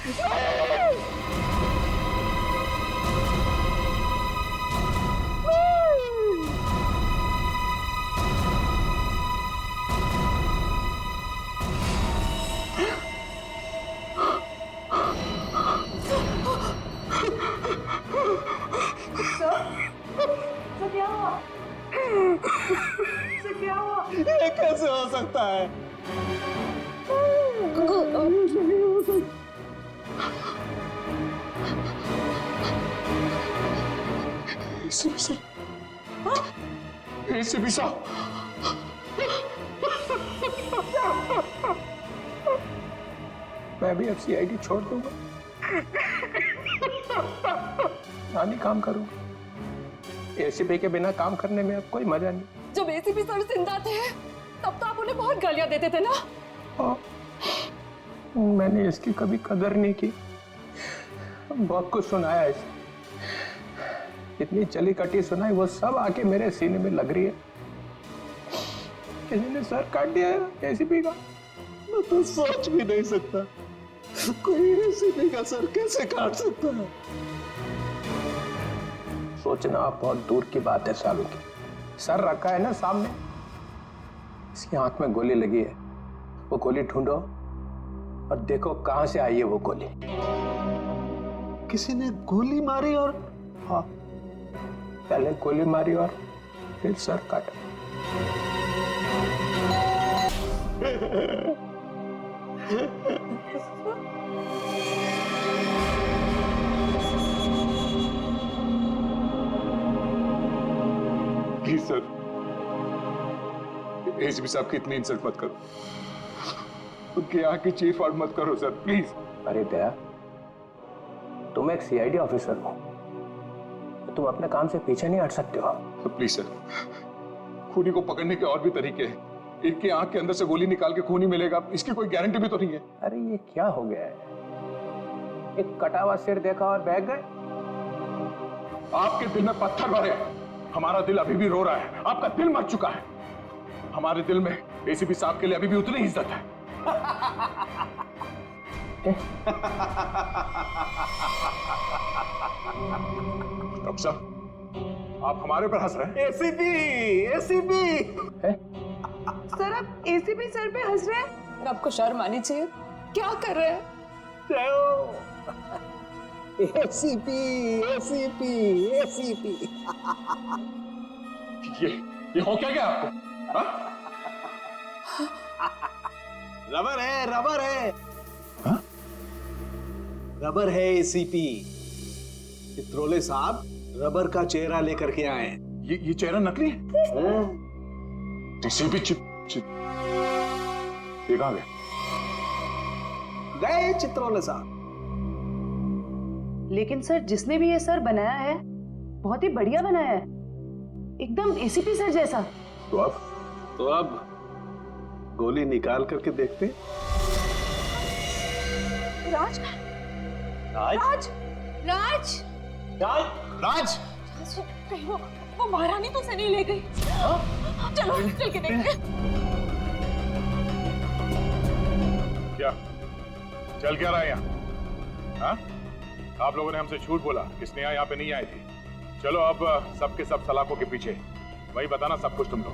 ये कैसे हो सकता है? एसीपी साहब, मैं भी अब सीआईडी छोड़ दूंगा, नानी काम करूंगा। एसीपी के बिना काम करने में अब कोई मजा नहीं। जब एसीपी सर जिंदा थे तब तो आप उन्हें बहुत गालियां देते थे ना। मैंने इसकी कभी कदर नहीं की, बहुत कुछ सुनाया इसे, इतनी चली कटी सुनाई, वो सब आके मेरे सीने में लग रही है। किसी ने सर काट दिया है एसीपी का। मैं तो सोच भी नहीं सकता, कोई एसीपी का सर कैसे काट सकता है। सोचना बहुत दूर की बात है सालों की। सर रखा है ना सामने, इसकी आंख में गोली लगी है, वो गोली ढूंढो और देखो कहां से आई है वो गोली। किसी ने गोली मारी और हाँ, पहले गोली मारी और फिर सर काटा। प्लीज सर, एसीपी साहब की इतनी इंसल्ट मत करो, उनके यहाँ की चीफ आउट मत करो सर, प्लीज। अरे दया, तुम एक सीआईडी ऑफिसर हो, तो तुम अपने काम से पीछे नहीं हट सकते हो। प्लीज सर, खूनी को पकड़ने के और भी तरीके हैं। इनकी आंख के अंदर से गोली निकाल के खून ही मिलेगा, इसकी कोई गारंटी भी तो नहीं है। अरे ये क्या हो गया है, एक कटा हुआ सिर देखा और बह गए। आपके दिल में पत्थर भरे, हमारा दिल अभी भी रो रहा है, आपका दिल मर चुका है। हमारे दिल में एसीपी साहब के लिए अभी भी उतनी ही इज्जत है। डॉक्टर साहब, आप हमारे ऊपर हंस रहे हैं। एसीपी, एसीपी सर आप एसीपी सर पे हंस रहे हैं? आपको शर्म आनी चाहिए। क्या कर रहे हैं? ACP, ACP, ACP. ये हो क्या गया आपको? रबर है, रबर है। हा? रबर है एसीपी। चित्रोले साहब रबर का चेहरा लेकर के आए। ये चेहरा नकली है? एसीपी ये कहां गए? गए चित्रोले साहब। लेकिन सर जिसने भी ये सर बनाया है बहुत ही बढ़िया बनाया है, एकदम एसीपी सर जैसा। तो अब गोली निकाल करके देखते। राज, राज, राज, राज, राज, कहीं वो महारानी तो से नहीं ले गई। चलो चल के देखते। क्या चल क्या रहा है यहाँ? हाँ? आप लोगों ने हमसे झूठ बोला किसने यहाँ पे नहीं आई थी। चलो अब सबके सब सलाखों के पीछे, वही बताना सब कुछ तुम लोग।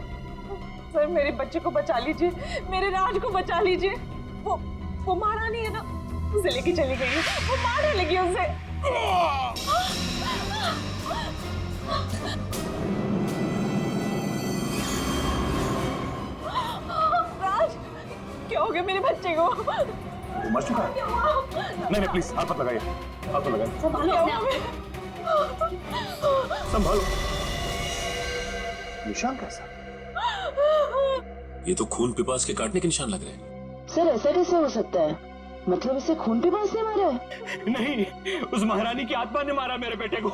सर मेरे बच्चे को बचा लीजिए, मेरे राज को बचा लीजिए। वो महारानी है ना, उसे लेके चली गई है, वो मारने लगी उसे। राज, क्या हो गया मेरे बच्चे को? वो मर चुका है? नहीं प्लीज हाथ मत लगाइए, हाथ मत लगाइए। संभालो। निशान कैसा? ये तो खून पिपास के काटने के निशान लग रहे हैं। सर ऐसा कैसे हो सकता है? मतलब इसे खून पे पास ने मारा है? नहीं, उस महारानी की आत्मा ने मारा मेरे बेटे को।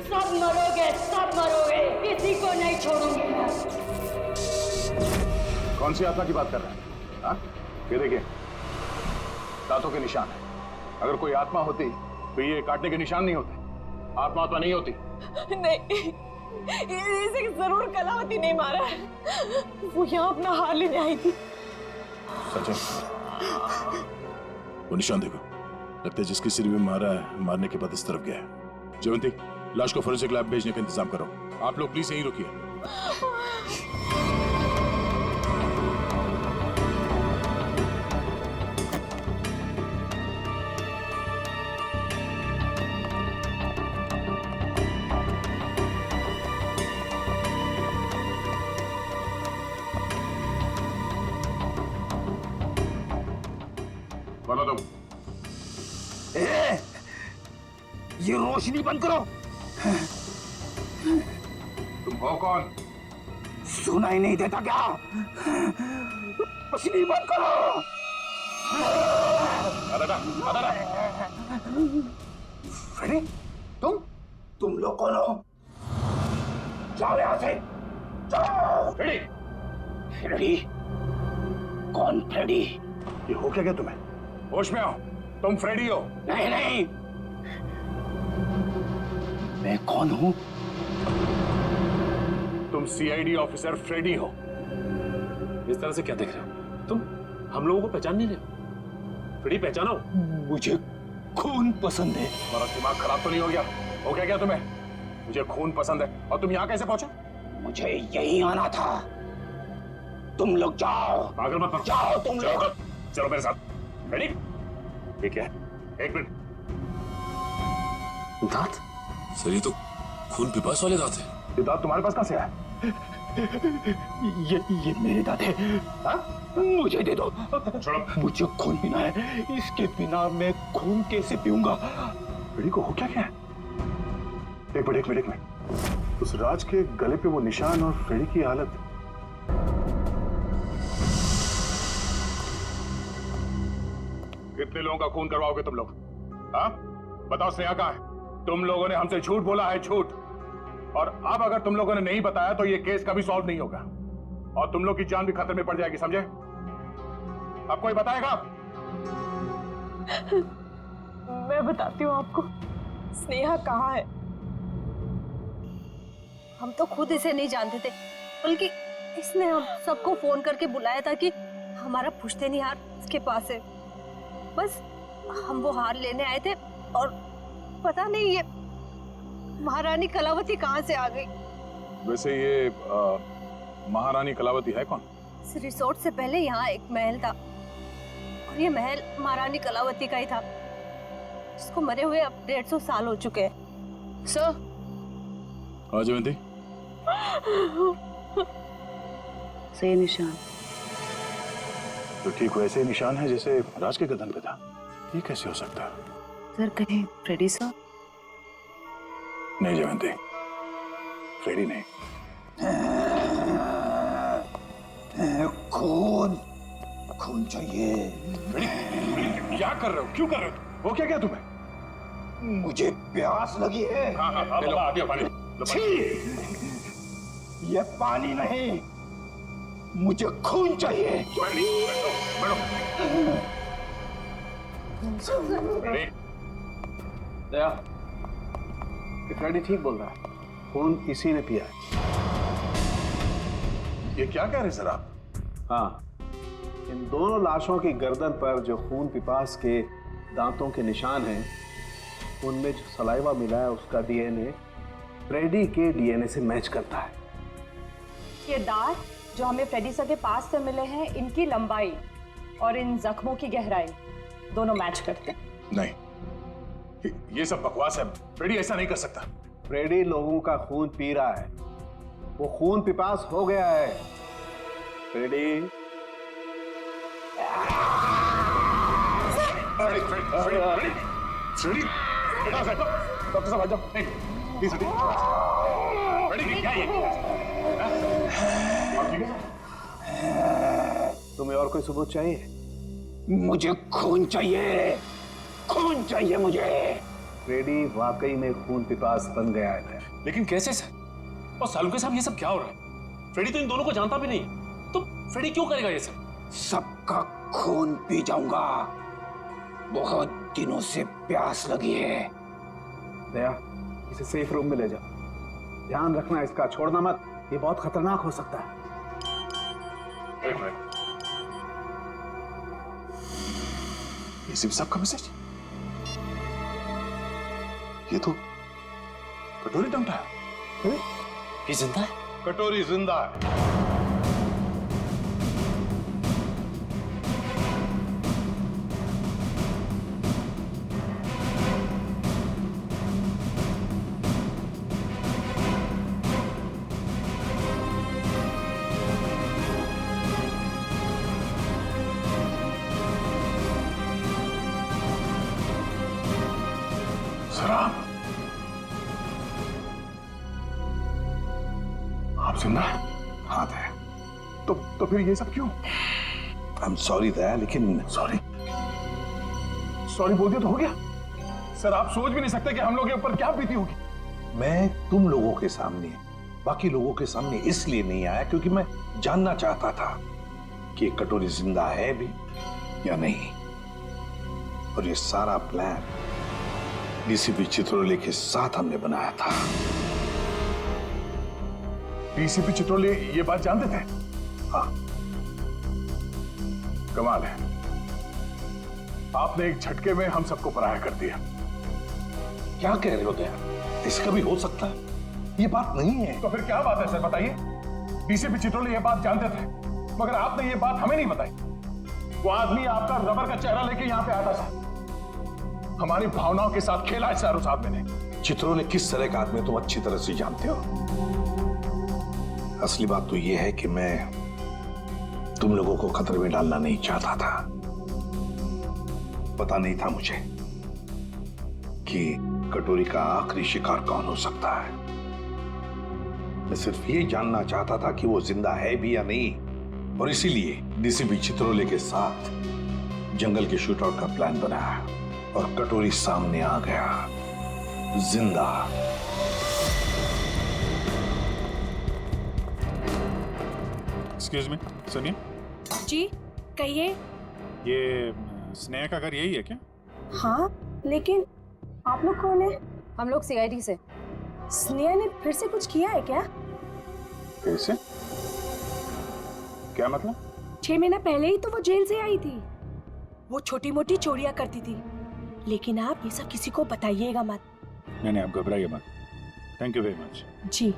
सब मरोगे, सब मरोगे, किसी को नहीं छोड़ूंगी मैं। कौन सी आत्मा की बात कर रहे हैं? हाँ? ये देखिए, दांतों के निशान है। अगर कोई आत्मा होती तो ये काटने के निशान नहीं होते। आत्मा तो नहीं होती। नहीं, इसे जरूर कलावती ने मारा है। वो यहाँ अपना हार लेने आई थी। सचिन, वो निशान देखो, लगता है जिसकी सिर में मारा है, मारने के बाद इस तरफ गया है। जयवंती, लाश को फोरेंसिक लैब भेजने का इंतजाम करो। आप लोग प्लीज यहीं रुकिए। बोलो तुम। ये रोशनी बंद करो। तुम हो कौन? सुनाई नहीं देता क्या? रोशनी बंद करो। फ्रेडी, तुम लोग कौन हो? जाओ यहाँ से, जाओ। Freddy, Freddy? कौन फ्रेडी? ये हो क्या तुम्हें? होश में आओ, तुम फ्रेडी हो? नहीं नहीं, मैं कौन हूं? तुम सीआईडी ऑफिसर फ्रेडी हो। इस तरह से क्या देख रहे हो तुम? हम लोगों को पहचान नहीं रहे हो? फ्रेडी पहचानो। मुझे खून पसंद है। तुम्हारा दिमाग खराब तो नहीं हो गया? हो क्या तुम्हें? मुझे खून पसंद है। और तुम यहाँ कैसे पहुंचे? मुझे यहीं आना था। तुम लोग जाओ। पागल मत बनो। जाओ तुम लोग। चलो मेरे साथ। रेडी? ठीक है, एक मिनट। दांत? सर ये तो खून पिपास वाले दांत है। ये दांत तुम्हारे पास कहाँ से आया? ये मेरे दांत है। हाँ? मुझे दे दो। छोड़ो। मुझे खून पीना है। इसके बिना मैं खून कैसे पीऊंगा? फ्रेडी को हो क्या है? एक मिनट। उस राज के गले पे वो निशान और फ्रेडी की हालत। कितने लोगों का खून करवाओगे तुम लोग? हाँ? बताओ, स्नेहा कहाँ है? तुम लोगों ने हमसे झूठ बोला है, झूठ। और अब अगर तुम लोगों ने नहीं बताया तो ये केस कभी सॉल्व नहीं होगा और तुम लोग की जान भी खतरे में पड़ जाएगी, समझे? अब कोई बताएगा? मैं बताती हूँ आपको, स्नेहा कहाँ है। हम तो खुद इसे नहीं जानते थे, बल्कि इसने हम सबको फोन करके बुलाया था कि हमारा पुश्तैनी हार इसके पास है। बस हम वो हार लेने आए थे और पता नहीं ये महारानी कलावती कहाँ से आ गई। वैसे ये महारानी कलावती है कौन? इस रिसोर्ट से पहले यहाँ एक महल था और ये महल महारानी कलावती का ही था, जिसको मरे हुए अब 150 साल हो चुके हैं। सर, हाँ जयवंती? सही निशान। तो ठीक वैसे ही निशान है जैसे राज के गर्दन पे था। ये कैसे हो सकता है? सर कहीं फ्रेडी सर? नहीं जयवंती, फ्रेडी नहीं। खून चाहिए। क्या कर रहे हो? क्यों कर रहे हो? वो क्या तुम्हें? मुझे प्यास लगी है। हाँ, पानी। छी! ये पानी नहीं, मुझे खून चाहिए। दया, फ्रेडी ठीक बोल रहा है, खून इसी ने पिया है। ये क्या कह रहे सर आप? हाँ, इन दोनों लाशों की गर्दन पर जो खून पिपास के दांतों के निशान हैं, उनमें जो सलाइवा मिला है उसका डीएनए फ्रेडी के डीएनए से मैच करता है। ये दांत जो हमें फ्रेडी सर के पास से मिले हैं, इनकी लंबाई और इन जख्मों की गहराई दोनों मैच करते हैं। नहीं, ये सब बकवास है। फ्रेडी ऐसा नहीं कर सकता। फ्रेडी लोगों का खून पी रहा है, वो खून पिपास हो गया है। फ्रेडी, फ्रेडी, डॉक्टर साहब आ जाओ। प्लीज फ्रेडी, क्या ये? तुम्हें और कोई सबूत चाहिए? मुझे खून चाहिए, खून चाहिए मुझे। फ्रेडी वाकई में खून पिपास बन गया है। लेकिन कैसे सर? और सालुके साहब ये सब क्या हो रहा है? फ्रेडी तो इन दोनों को जानता भी नहीं, तो फ्रेडी क्यों करेगा ये सब? सबका खून पी जाऊंगा। बहुत दिनों से प्यास लगी है। दया, इसे सेफ रूम में ले जाओ। ध्यान रखना, इसका छोड़ना मत, ये बहुत खतरनाक हो सकता है। एक मिनट, ये सिर्फ सबका मैसेज? ये तो कटोरी टमटा है। ये जिंदा है? कटोरी जिंदा है। आप जिंदा हाथ है तो फिर ये सब क्यों? आई एम सॉरी दया, लेकिन सॉरी बोल दिया तो हो गया। सर आप सोच भी नहीं सकते कि हम लोग के ऊपर क्या बीती होगी। मैं तुम लोगों के सामने, बाकी लोगों के सामने इसलिए नहीं आया क्योंकि मैं जानना चाहता था कि ये कटोरी जिंदा है भी या नहीं। और ये सारा प्लान डीसीपी चित्रोले के साथ हमने बनाया था। डीसीपी चित्रोले ये बात जानते थे? हाँ। कमाल है, आपने एक झटके में हम सबको पराया कर दिया। क्या कह रहे हो दया? ऐसा कभी हो सकता है? ये बात नहीं है। तो फिर क्या बात है सर, बताइए। डीसीपी चित्रोले ये बात जानते थे मगर आपने ये बात हमें नहीं बताई। वो आदमी आपका रबर का चेहरा लेके यहाँ पे आता था, हमारी भावनाओं के साथ खेला है सर उस आदमी ने। चित्रोले किस तरह का आदमी तुम अच्छी तरह से जानते हो। असली बात तो यह है कि मैं तुम लोगों को खतरे में डालना नहीं चाहता था। पता नहीं था मुझे कि कटोरी का आखिरी शिकार कौन हो सकता है। मैं सिर्फ ये जानना चाहता था कि वो जिंदा है भी या नहीं, और इसीलिए डीसीपी चित्रोले के साथ जंगल के शूटआउट का प्लान बनाया और कटोरी सामने आ गया जिंदा। एक्सक्यूज मी, सुनिए। जी कहिए। ये स्नेहा का घर यही है क्या? हाँ, लेकिन आप लोग कौन है? हम लोग सीआईडी से। स्नेहा ने फिर से कुछ किया है क्या? कैसे? क्या मतलब? 6 महीना पहले ही तो वो जेल से आई थी। वो छोटी मोटी चोरियां करती थी, लेकिन आप ये सब किसी को बताइएगा मत। नहीं आप घबराइए मत। Thank you very much. जी।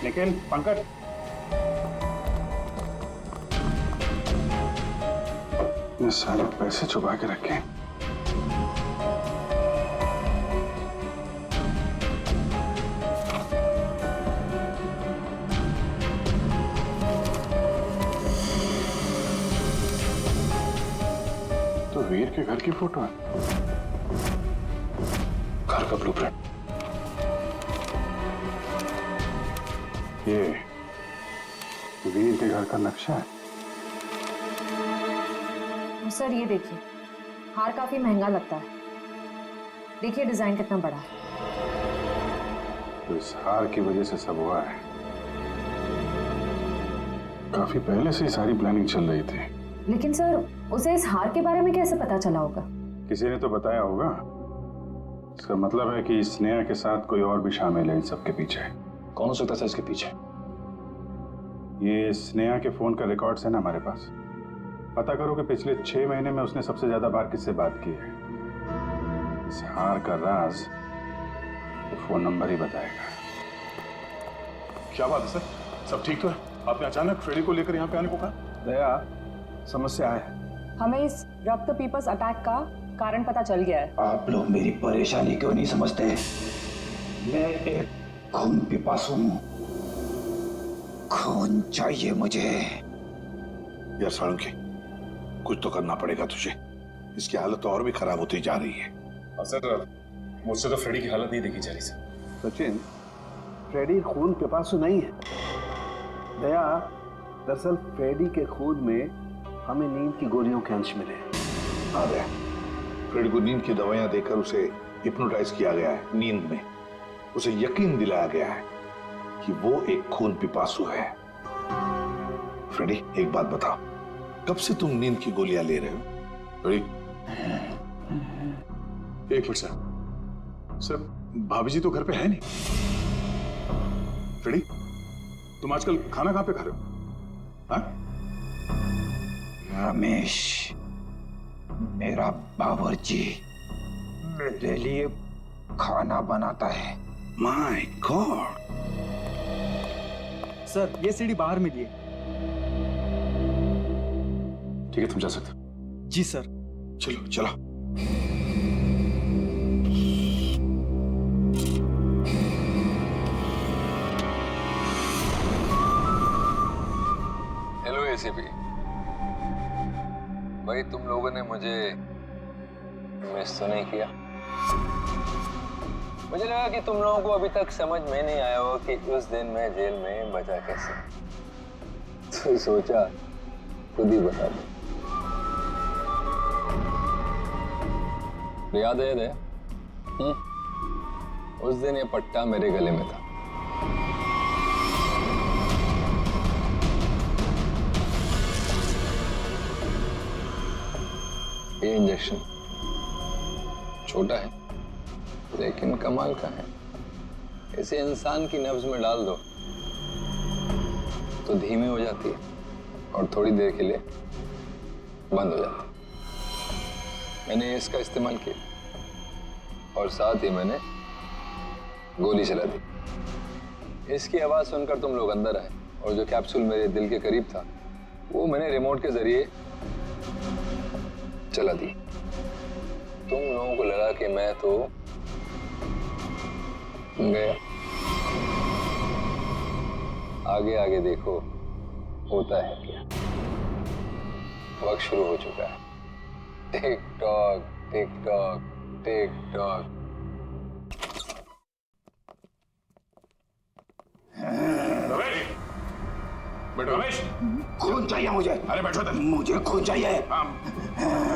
निखिल, पंकज, ये सारे पैसे छुपा के रखे। तो वीर के घर की फोटो है। घर का ब्लूप्रिंट। ये वीर के घर का नक्शा है। सर ये देखिए, हार काफी महंगा लगता है। देखिए डिजाइन कितना बड़ा है। तो इस हार की वजह से सब हुआ है। काफी पहले से सारी प्लानिंग चल रही थी। लेकिन सर उसे इस हार के बारे में कैसे पता चला होगा? किसी ने तो बताया होगा। इसका मतलब है कि स्नेहा के साथ कोई और भी शामिल है इन सब के पीछे। कौन हो सकता है इसके पीछे? ये स्नेहा के फोन का रिकॉर्ड्स है ना हमारे पास। पता करो कि पिछले 6 महीने में उसने सबसे ज्यादा बार किससे बात की है। इस हार का राज तो फोन नंबर ही बताएगा। क्या बात है सर, सब ठीक तो है? आपने अचानक फ्रेडी को लेकर यहाँ पे आने को कहा? दया, समस्या है। हमें इस रक्त पीपस अटैक का कारण पता चल गया है। आप लोग मेरी परेशानी क्यों नहीं समझते? मैं एक खून पिपासु हूं। खून चाहिए मुझे। यार साळुंखे, कुछ तो करना पड़ेगा तुझे। इसकी हालत तो और भी खराब होती जा रही है। सर, मुझसे तो फ्रेडी की हालत नहीं देखी जा रही सर। सचिन, फ्रेडी खून पिपासु नहीं है। दया, दरअसल फ्रेडी के खून में हमें नींद की गोलियों के अंश मिले। अरे, फ्रेडी को नींद की दवाइयां देकर उसे हिप्नोटाइज किया गया है। नींद में उसे यकीन दिलाया गया है कि वो एक खून पिपासु है। फ्रेडी, एक बात बताओ, कब से तुम नींद की गोलियां ले रहे हो? फ्रेडी, एक मिनट सर। सर, भाभी जी तो घर पे है नहीं। फ्रेडी, तुम आजकल खाना कहां पे खा रहे हो? हाँ? रमेश, मेरा बावर्ची मेरे लिए खाना बनाता है। My God. सर, ये सीढ़ी बाहर मिली है। ठीक है, तुम जा सकते हो। जी सर। चलो चलो। हेलो एसीपी भाई, तुम लोगों ने मुझे मिस तो नहीं किया? मुझे लगा कि तुम लोगों को अभी तक समझ में नहीं आया हो कि उस दिन मैं जेल में बचा कैसे, तो सोचा खुद ही बता दो। याद है? उस दिन ये पट्टा मेरे गले में था। ये इंजेक्शन छोटा है लेकिन कमाल का है। इसे इंसान की नब्ज में डाल दो तो धीमी हो जाती है और थोड़ी देर के लिए बंद हो जाती है। मैंने इसका इस्तेमाल किया और साथ ही मैंने गोली चला दी। इसकी आवाज सुनकर तुम लोग अंदर आए और जो कैप्सूल मेरे दिल के करीब था वो मैंने रिमोट के जरिए चला दी। तुम लोगों को लगा कि मैं तो गया। आगे आगे देखो होता है क्या। वक्त शुरू हो चुका है। Tick tock tick tock tick tock. बैठो रमेश। खून चाहिए मुझे। अरे बैठो इधर। मुझे खून चाहिए। हाँ,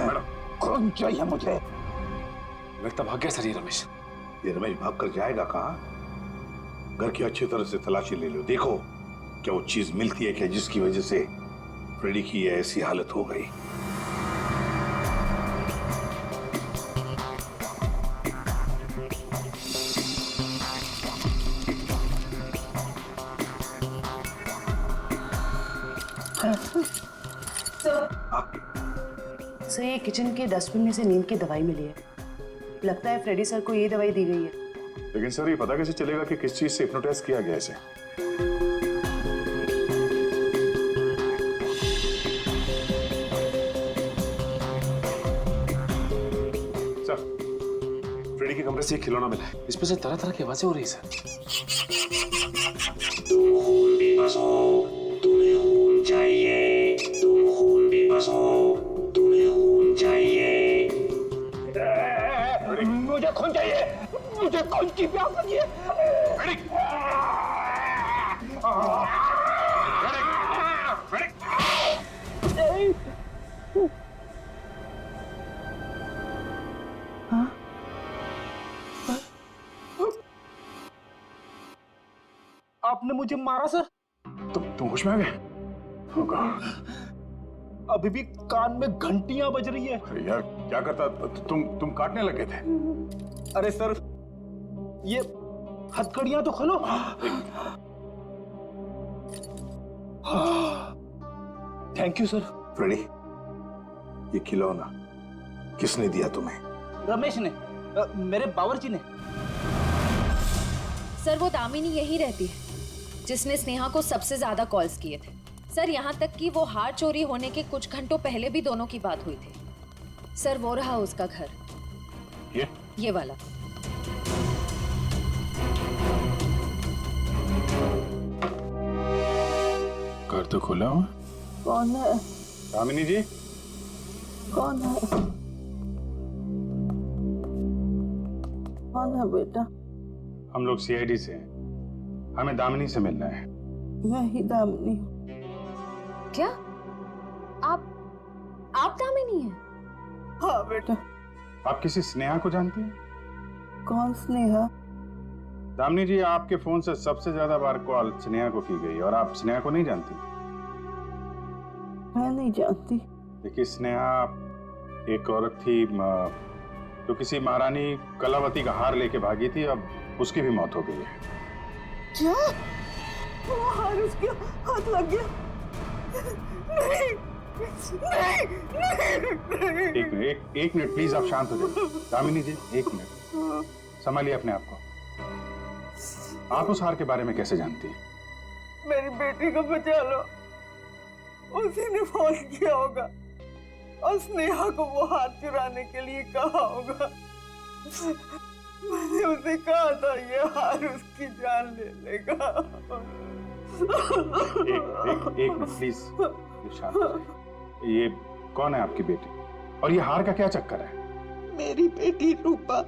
बैठो। खून चाहिए मुझे। लगता भाग गया सर ये रमेश। ये रमेश भाग कर जाएगा कहाँ? घर की अच्छी तरह से तलाशी ले लो, देखो क्या वो चीज मिलती है क्या जिसकी वजह से फ्रेडी की ऐसी हालत हो गई। सर, ये किचन के डस्टबिन में से नींद की दवाई मिली है। लगता है फ्रेडी सर को ये दवाई दी गई है। लेकिन सर ये पता कैसे चलेगा कि किस चीज से हिप्नोटाइज किया गया इसे? सर, फ्रेडी के कमरे से एक खिलौना मिला है। इसमें से तरह तरह की आवाजें हो रही है सर। तुम्हें खून चाहिए, तुम खून भी बसो, तुम्हें खून चाहिए। मुझे खून चाहिए, मुझे खून की प्यास लगी है। आपने मुझे मारा सर? तुम होश में आ गए? अभी भी कान में घंटियां बज रही है। अरे यार क्या करता? तुम काटने लगे थे। अरे सर, ये हथकड़ियां तो खोलो। Thank you sir. फ्रेडी, ये खिलौना किसने दिया तुम्हें? रमेश ने, मेरे बावर्ची ने। सर, वो दामिनी यही रहती है जिसने स्नेहा को सबसे ज्यादा कॉल्स किए थे। सर, यहाँ तक कि वो हार चोरी होने के कुछ घंटों पहले भी दोनों की बात हुई थी। सर, वो रहा उसका घर। ये वाला। घर तो खुला हुआ। कौन है? दामिनी जी। कौन है? कौन है बेटा? हम लोग सीआईडी से हैं, हमें दामिनी से मिलना है। मैं ही दामिनी हूँ। क्या आप दामिनी हैं? हाँ बेटा। आप किसी स्नेहा को जानती हैं? कौन स्नेहा? दामिनी जी, आपके फोन से सबसे ज्यादा बार कॉल स्नेहा को की गई और आप स्नेहा को नहीं जानती? मैं नहीं जानती। देखिए, स्नेहा एक औरत थी जो किसी महारानी कलावती का हार लेके भागी थी, अब उसकी भी मौत हो गई है। क्या? वो हार उसके हाथ लग गया? नहीं, नहीं। एक मिनट प्लीज, आप शांत हो जाइए। दामिनी जी, एक मिनट, संभालिए अपने आप को। आप उस हार के बारे में कैसे जानती हैं? मेरी बेटी को बचा लो, उसी ने फोन किया होगा और स्नेहा को वो हार चुराने के लिए कहा होगा। मैंने उसे कहा था ये हार उसकी जान ले लेगा। एक मिनट प्लीज, शांत हो जाइए। ये कौन है आपकी बेटी और ये हार का क्या चक्कर है? मेरी बेटी रूपा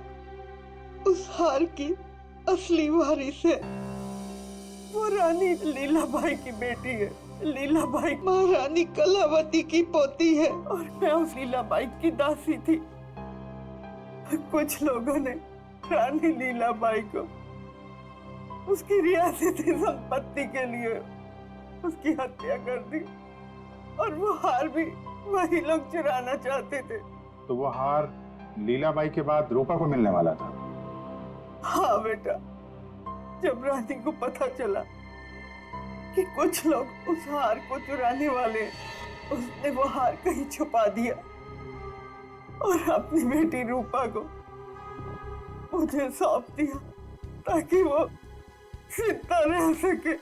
उस हार की असली वारिस है। वो रानी लीलाबाई की बेटी है। लीलाबाई महारानी कलावती की पोती है और मैं उस लीलाबाई की दासी थी। कुछ लोगों ने रानी लीलाबाई को उसकी रियासती संपत्ति के लिए उसकी हत्या कर दी और वो हार भी वही लोग चुराना चाहते थे। तो वो हार लीलाबाई के बाद रूपा को मिलने वाला था? हाँ बेटा, जब रानी को पता चला कि कुछ लोग उस हार को चुराने वाले, उसने वो हार कहीं छुपा दिया और अपनी बेटी रूपा को मुझे सौंप दिया ताकि वो जिंदा रह सके।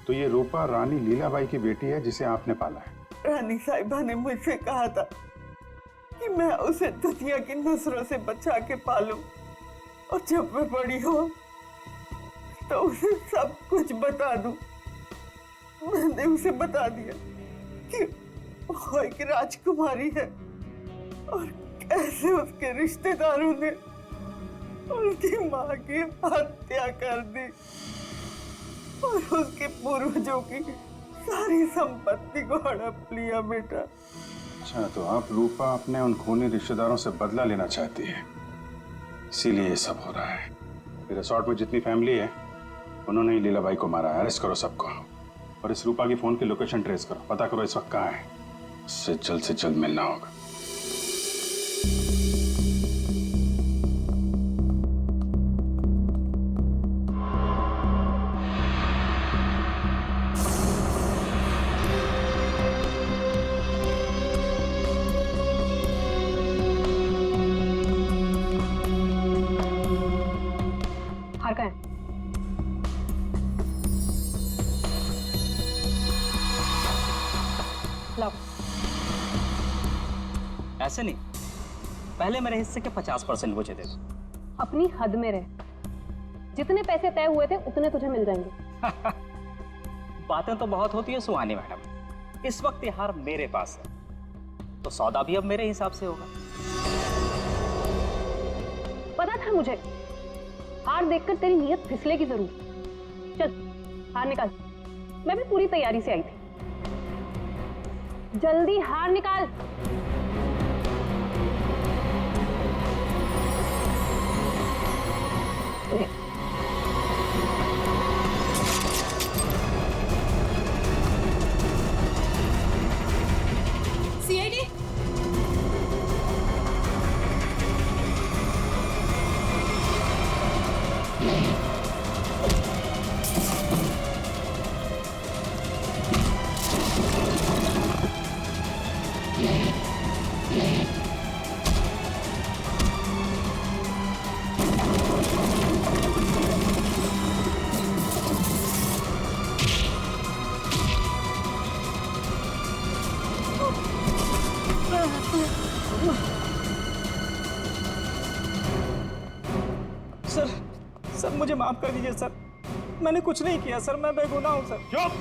तो ये रूपा रानी लीलाबाई की बेटी है जिसे आपने पाला है? रानी साहिबा ने मुझसे कहा था कि मैं उसे दुनिया की नजरों से बचा के पालूं और जब मैं बड़ी हो तो उसे सब कुछ बता दूं। मैंने उसे बता दिया कि वो एक राजकुमारी है और कैसे उसके रिश्तेदारों ने उसकी माँ की हत्या कर दी और उसके पूर्वजों की सारी संपत्ति को हड़प लिया बेटा। अच्छा, तो आप रूपा अपने उन खूनी रिश्तेदारों से बदला लेना चाहती है, इसीलिए ये सब हो रहा है। फिर रिसोर्ट में जितनी फैमिली है उन्होंने ही लीलाबाई को मारा है। अरेस्ट करो सबको और इस रूपा की फोन की लोकेशन ट्रेस करो, पता करो इस वक्त कहाँ है। उससे जल्द मिलना होगा। हार का है? लाओ। ऐसे नहीं, पहले मेरे हिस्से के 50% मुझे दे दो। अपनी हद में रह, जितने पैसे तय हुए थे उतने तुझे मिल जाएंगे। बातें तो बहुत होती है सुहानी मैडम, इस वक्त ये हार मेरे पास है तो सौदा भी अब मेरे हिसाब से होगा। पता था मुझे, हार देखकर तेरी नीयत फिसलेगी जरूर। चल हार निकाल, मैं भी पूरी तैयारी से आई थी। जल्दी हार निकाल। सीआईडी सर मुझे माफ कर दीजिए सर, मैंने कुछ नहीं किया सर, मैं बेगुनाह हूं सर। चुप!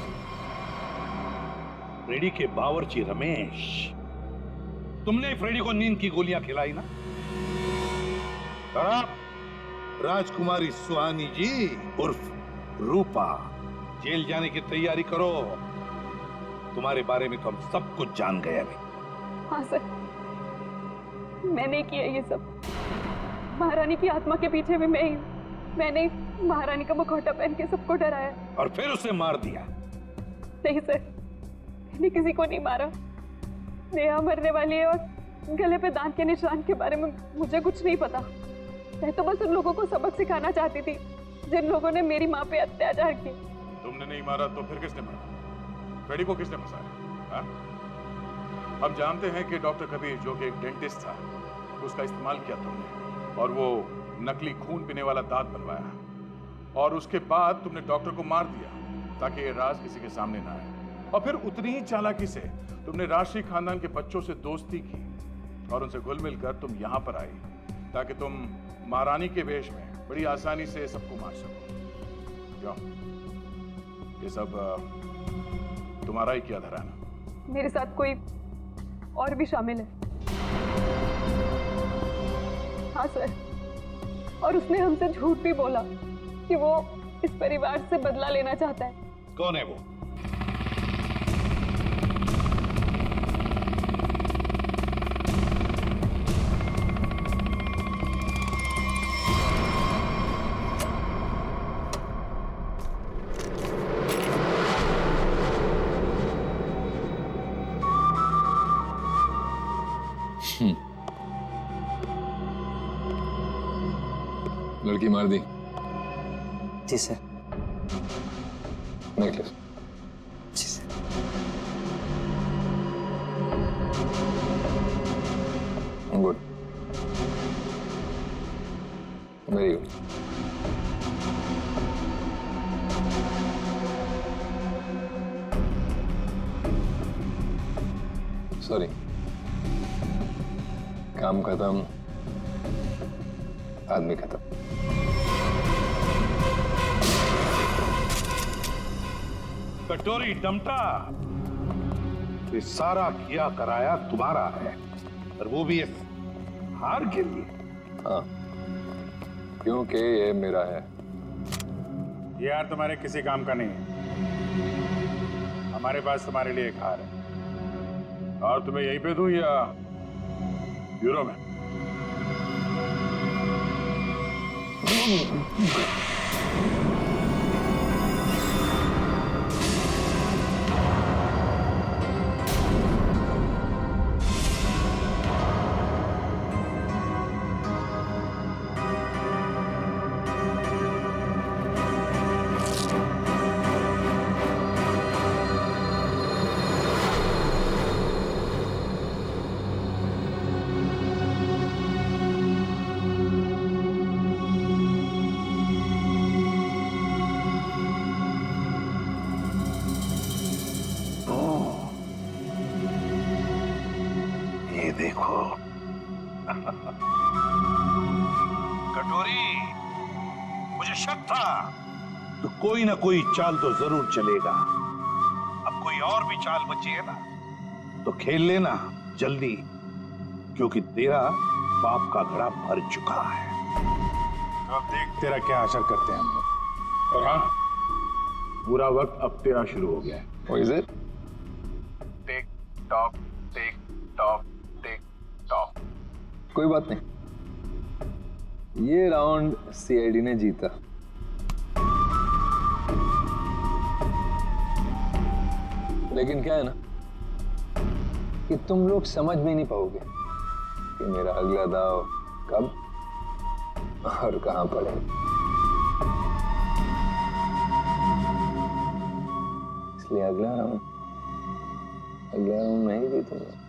फ्रेडी के बावर्ची रमेश, तुमने फ्रेडी को नींद की गोलियां खिलाई ना? और आप राजकुमारी सुहानी जी उर्फ रूपा जेल जाने की तैयारी करो। तुम्हारे बारे में तो हम सब कुछ जान गए अभी। हाँ सर, मैंने किया ये सब। महारानी की आत्मा के पीछे भी मैं ही हूँ। मैंने महारानी का मुखौटा पहन के सबको डराया और फिर उसे मार दिया। नहीं सर, मैंने किसी को नहीं मारा। नेहा मरने वाली है और गले पे दांत के निशान के बारे में मुझे कुछ नहीं पता। मैं तो बस उन लोगों को सबक सिखाना चाहती थी जिन लोगों ने मेरी माँ पे अत्याचार किए। तुमने नहीं मारा तो फिर किसने मारा? फ्रेडी को किसने फंसाया? हम जानते हैं कि डॉक्टर कबीर, जो कि एक डेंटिस्ट था, उसका इस्तेमाल किया तुमने और वो नकली खून पीने वाला दांत बनवाया, और उसके बाद तुमने डॉक्टर को मार दिया ताकि ये राज किसी के सामने ना आए। और फिर उतनी ही चालाकी से तुमने राष्ट्रीय खानदान के बच्चों से दोस्ती की और उनसे घुल मिलकर तुम यहाँ पर आई ताकि तुम महारानी के वेश में बड़ी आसानी से सबको मार सको। क्यों? ये सब तुम्हारा ही किया धरा है ना? मेरे साथ कोई और भी शामिल है। हाँ सर, और उसने हमसे झूठ भी बोला कि वो इस परिवार से बदला लेना चाहता है। कौन है वो? लड़की मार दी? जी सर। नेकलेस? जी sir. Good, very good. Sorry, काम खत्म, आदमी खत्म। कटोरी डमटा, ये सारा किया कराया तुम्हारा है, और वो भी इस हार के लिए। हाँ, क्योंकि ये मेरा है। ये हार तुम्हारे किसी काम का नहीं है। हमारे पास तुम्हारे लिए एक हार है, और तुम्हें यहीं पे दूं या यूरो में? देखो कटोरी, मुझे शक था तो कोई ना कोई चाल तो जरूर चलेगा। अब कोई और भी चाल बची है ना, तो खेल लेना जल्दी, क्योंकि तेरा पाप का घड़ा भर चुका है। तो अब देख तेरा क्या असर करते हैं हम लोग। और हाँ, बुरा वक्त अब तेरा शुरू हो गया है। What is it? Tick tock, tick tock, tick tock. कोई बात नहीं, ये राउंड सीआईडी ने जीता। लेकिन क्या है ना कि तुम लोग समझ में नहीं पाओगे कि मेरा अगला दाव कब और कहां पड़े। इसलिए अगला राउंड मैं ही जीतूंगा।